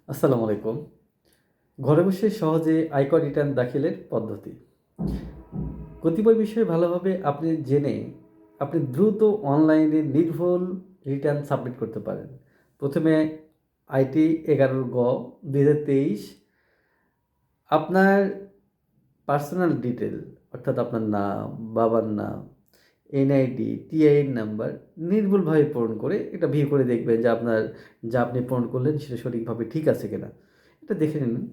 আসসালামু আলাইকুম। ঘরে বসে সহজে আয়কর রিটার্ন দাখিলের পদ্ধতি। কতিপয় বিষয় ভালোভাবে আপনি জেনে আপনি দ্রুত অনলাইনে নির্ভুল রিটার্ন সাবমিট করতে পারেন। প্রথমে আইটি 11 গ 2023 আপনার পার্সোনাল ডিটেল অর্থাৎ আপনার নাম, বাবার নাম, এনআইডি, টিআইএন নাম্বার নির্ভুলভাবে পূরণ করে এটা ভিউ করে দেখবেন যে আপনার যা আপনি পূরণ করলেন সেটা সঠিকভাবে ঠিক আছে কিনা। এটা দেখে নিন।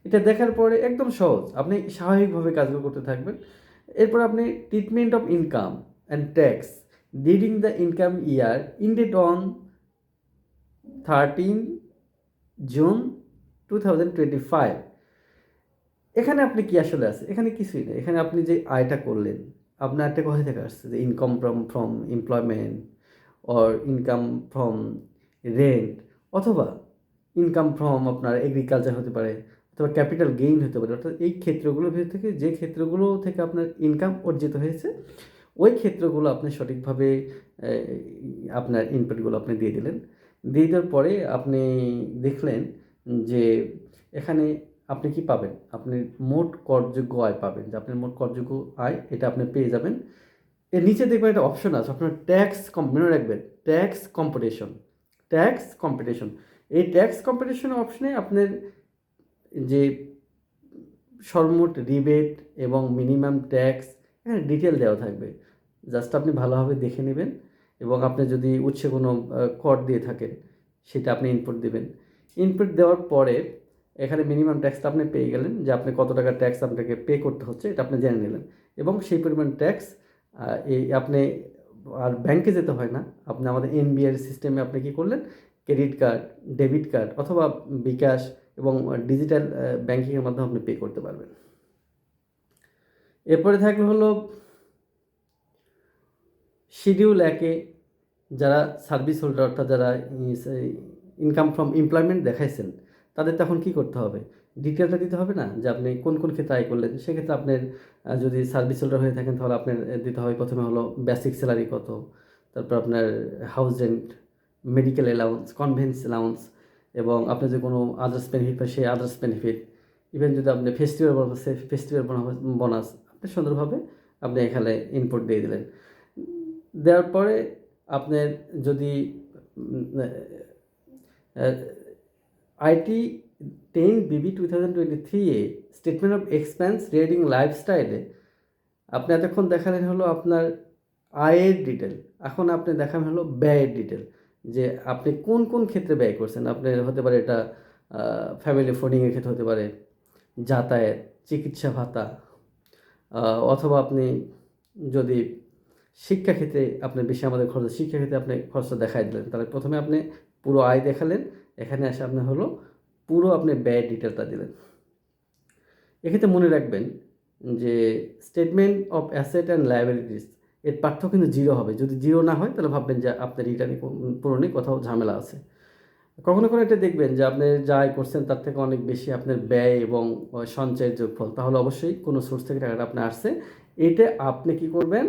এটা দেখার পরে একদম সহজ। আপনি স্বাভাবিকভাবে কাজগুলো করতে থাকবেন। এরপর আপনি treatment of income and tax during the income year ended on 13 June 2025। এখানে আপনি কি আসলে আছে? এখানে কিছুই নেই। এখানে আপনি যে আয়টা করলেন, আপনার আয়টা কোথা থেকে আসছে? যে income from employment or income from rent, অথবা ইনকাম ফ্রম আপনার এগ্রিকালচার হতে পারে, অথবা ক্যাপিটাল গেইন হতে পারে। অর্থাৎ এই ক্ষেত্রগুলোর ভিতর থেকে যে ক্ষেত্রগুলো থেকে আপনার ইনকাম অর্জিত হয়েছে, ওই ক্ষেত্রগুলো আপনি সঠিকভাবে আপনার ইনপুটগুলো আপনি দিয়ে দিলেন। দিয়ে দেওয়ার পরে আপনি দেখলেন যে এখানে আপনি কি পাবেন? আপনি মোট করযোগ্য আয় পাবেন, যে আপনার মোট করযোগ্য আয় এটা আপনি পেয়ে যাবেন। এর নিচে দেখবেন একটা অপশন আছে, আপনার মনে রাখবেন ট্যাক্স কম্পিটিশন। এই ট্যাক্স কম্পিটিশন অপশনে আপনার যে সর্বমোট রিবেট এবং মিনিমাম ট্যাক্স এখানে ডিটেল দেওয়া থাকবে। জাস্ট আপনি ভালোভাবে দেখে নেবেন, এবং আপনি যদি উৎসে কোনো কর দিয়ে থাকেন সেটা আপনি ইনপুট দেবেন। ইনপুট দেওয়ার পরে এখানে মিনিমাম ট্যাক্সটা আপনি পেয়ে গেলেন, যে আপনি কত টাকা ট্যাক্স আপনাকে পে করতে হচ্ছে এটা আপনি জেনে নিলেন, এবং সেই পরিমাণ ট্যাক্স এই আপনি আর ব্যাংকে যেতে হয় না। আপনি আমাদের এনবিআর সিস্টেমে আপনি কী করলেন, ক্রেডিট কার্ড, ডেবিট কার্ড অথবা বিকাশ এবং ডিজিটাল ব্যাংকিংয়ের মাধ্যমে আপনি পে করতে পারবেন। এরপরে থাকলে হলো শিডিউল 1-এ যারা সার্ভিস হোল্ডার, অর্থাৎ যারা ইনকাম ফ্রম এমপ্লয়মেন্ট দেখাইছেন, তাদের তখন কী করতে হবে? ডিটেলটা দিতে হবে না, যে আপনি কোন কোন ক্ষেত্রে আয় করলেন। সেক্ষেত্রে আপনার যদি সার্ভিস হোল্ডার হয়ে থাকেন তাহলে আপনার দিতে হবে প্রথমে হলো বেসিক স্যালারি কত, তারপর আপনার house rent, medical allowance, convince allowance, এবং আপনার যে কোনো আদার্স বেনিফিট পায় সেই আদার্স বেনিফিট, ইভেন যদি আপনি ফেস্টিভ্যাল বোনাস ফেস্টিভ্যাল বোনাস আপনি সুন্দরভাবে আপনি এখানে ইনপুট দিয়ে দিলেন। দেওয়ার পরে আপনার যদি আইটি 10 BB 2023-এ স্টেটমেন্ট অফ এক্সপেন্স রিগার্ডিং লাইফস্টাইলে আপনি এতক্ষণ দেখালেন হলো আপনার আয়ের ডিটেল, এখন আপনি দেখাবেন হলো ব্যয়ের ডিটেল, যে আপনি কোন কোন ক্ষেত্রে ব্যয় করছেন। আপনার হতে পারে এটা ফ্যামিলি ফুডিংয়ের ক্ষেত্রে হতে পারে, যাতায়াত, চিকিৎসা ভাতা, অথবা আপনি যদি শিক্ষাক্ষেত্রে আপনার বেশি আমাদের খরচ, শিক্ষাক্ষেত্রে আপনি খরচটা দেখাই দিলেন, তাহলে প্রথমে আপনি পুরো আয় দেখালেন, এখানে এসে আপনি হলো পুরো আপনি ব্যয়ের ডিটেলটা দিলেন। এক্ষেত্রে মনে রাখবেন যে statement of asset and liabilities এর পার্থক্য কিন্তু জিরো হবে। যদি জিরো না হয় তাহলে ভাববেন যে আপনার রিটার্ন পূরণে কোথাও ঝামেলা আছে। কখনো কোনো এটা দেখবেন যে আপনি যা আয় করছেন তার থেকে অনেক বেশি আপনার ব্যয় এবং সঞ্চয়ের যোগফল, তাহলে অবশ্যই কোনো সোর্স থেকে টাকাটা আপনার আসছে। এটা আপনি কি করবেন,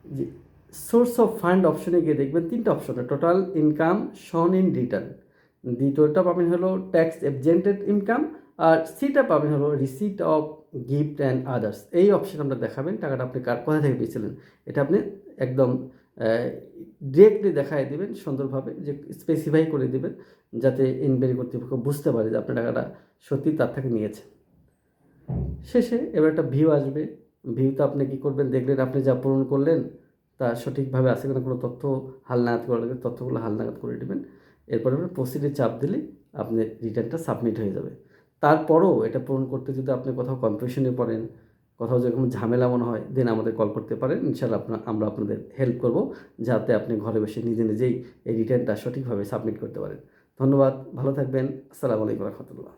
যে সোর্স অফ ফান্ড অপশনে গিয়ে দেখবেন 3টা অপশন, টোটাল ইনকাম শন ইন রিটার্ন, দ্বিতীয়টা পাবেন হলো ট্যাক্স এবজেন্টেড ইনকাম, আর সিটা পাবেন হলো receipt of gift and others. এই অপশন আপনার দেখাবেন টাকাটা আপনি কোথা থেকে পেয়েছিলেন, এটা আপনি একদম ডিরেক্টলি দেখাই দেবেন সুন্দরভাবে, যে স্পেসিফাই করে দেবেন, যাতে ইনভেরি কর্তৃপক্ষ বুঝতে পারে যে আপনার টাকাটা সত্যি তার থেকে নিয়েছে। শেষে এবার একটা ভিউ আসবে। ভিউতে আপনি কী করবেন, দেখলেন আপনি যা পূরণ করলেন তা সঠিকভাবে আছে কিনা, কোনো তথ্য হালনাগাদ করা লাগে তথ্যগুলো হালনাগাদ করে দেবেন। এরপরে আপনি প্রসিডে চাপ দিলে আপনার রিটার্নটা সাবমিট হয়ে যাবে। তারপরও এটা পূরণ করতে যদি আপনি কোথাও কনফিউশনে পড়েন, কোথাও যেরকম ঝামেলা মনে হয়, দেন আমাদের কল করতে পারেন। ইনশাআল্লাহ আমরা আপনাদের হেল্প করব, যাতে আপনি ঘরে বসে নিজে নিজেই এই রিটার্নটা সঠিকভাবে সাবমিট করতে পারেন। ধন্যবাদ, ভালো থাকবেন। আসসালামু আলাইকুম রহমতুল্লাহ।